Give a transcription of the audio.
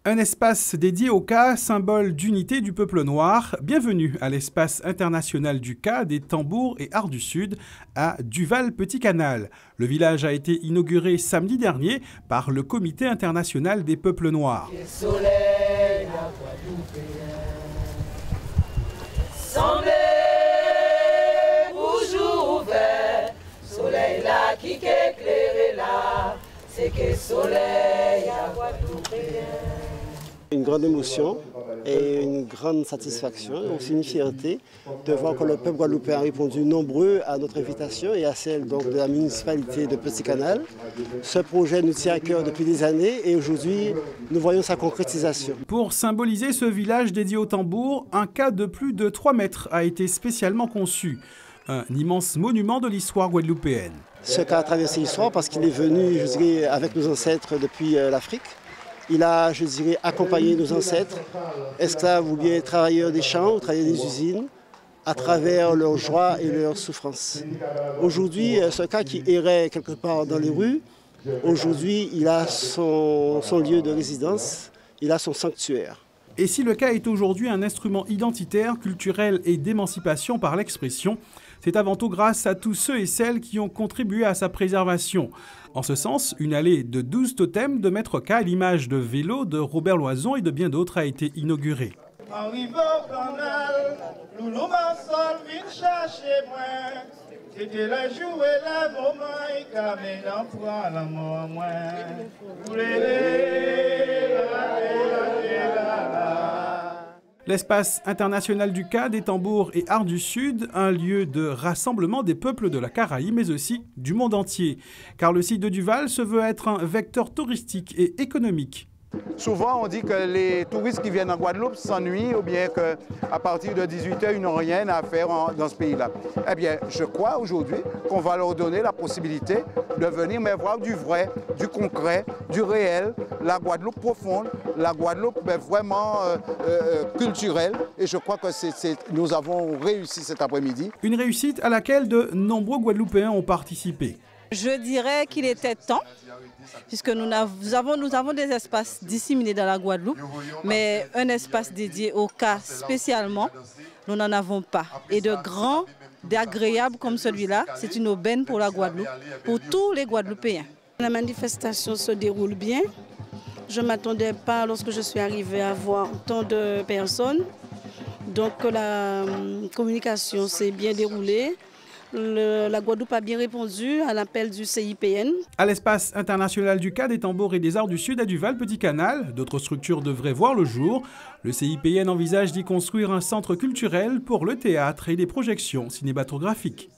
Un espace dédié au Ka, symbole d'unité du peuple noir. Bienvenue à l'espace international du Ka, des tambours et arts du Sud, à Duval-Petit-Canal. Le village a été inauguré samedi dernier par le Comité international des peuples noirs. Une grande émotion et une grande satisfaction, et aussi une fierté de voir que le peuple guadeloupéen a répondu nombreux à notre invitation et à celle donc, de la municipalité de Petit-Canal. Ce projet nous tient à cœur depuis des années et aujourd'hui nous voyons sa concrétisation. Pour symboliser ce village dédié au tambour, un Ka de plus de 3 mètres a été spécialement conçu. Un immense monument de l'histoire guadeloupéenne. Ce Ka a traversé l'histoire parce qu'il est venu, je dirais, avec nos ancêtres depuis l'Afrique. Il a, je dirais, accompagné nos ancêtres, esclaves ou bien travailleurs des champs ou travailleurs des usines, à travers leurs joies et leurs souffrances. Aujourd'hui, ce Ka qui errait quelque part dans les rues, aujourd'hui, il a son lieu de résidence, il a son sanctuaire. Et si le Ka est aujourd'hui un instrument identitaire, culturel et d'émancipation par l'expression, c'est avant tout grâce à tous ceux et celles qui ont contribué à sa préservation. En ce sens, une allée de 12 totems de Maître Ka à l'image de Vélo, de Robert Loison et de bien d'autres a été inaugurée. C'était la joue et la moment et caméra pour la mort. L'espace international du Ka, des tambours et arts du Sud, un lieu de rassemblement des peuples de la Caraïbe, mais aussi du monde entier. Car le site de Duval se veut être un vecteur touristique et économique. Souvent, on dit que les touristes qui viennent en Guadeloupe s'ennuient ou bien qu'à partir de 18 h, ils n'ont rien à faire dans ce pays-là. Eh bien, je crois aujourd'hui qu'on va leur donner la possibilité de venir mais voir du vrai, du concret, du réel, la Guadeloupe profonde, la Guadeloupe vraiment culturelle. Et je crois que nous avons réussi cet après-midi. Une réussite à laquelle de nombreux Guadeloupéens ont participé. Je dirais qu'il était temps, puisque nous avons des espaces disséminés dans la Guadeloupe, mais un espace dédié au Ka spécialement, nous n'en avons pas. Et de grands, d'agréables comme celui-là, c'est une aubaine pour la Guadeloupe, pour tous les Guadeloupéens. La manifestation se déroule bien. Je ne m'attendais pas, lorsque je suis arrivée, à voir tant de personnes. Donc la communication s'est bien déroulée. La Guadeloupe a bien répondu à l'appel du CIPN. À l'espace international du Ka, des tambours et des arts du Sud à Duval-Petit-Canal, d'autres structures devraient voir le jour. Le CIPN envisage d'y construire un centre culturel pour le théâtre et des projections cinématographiques.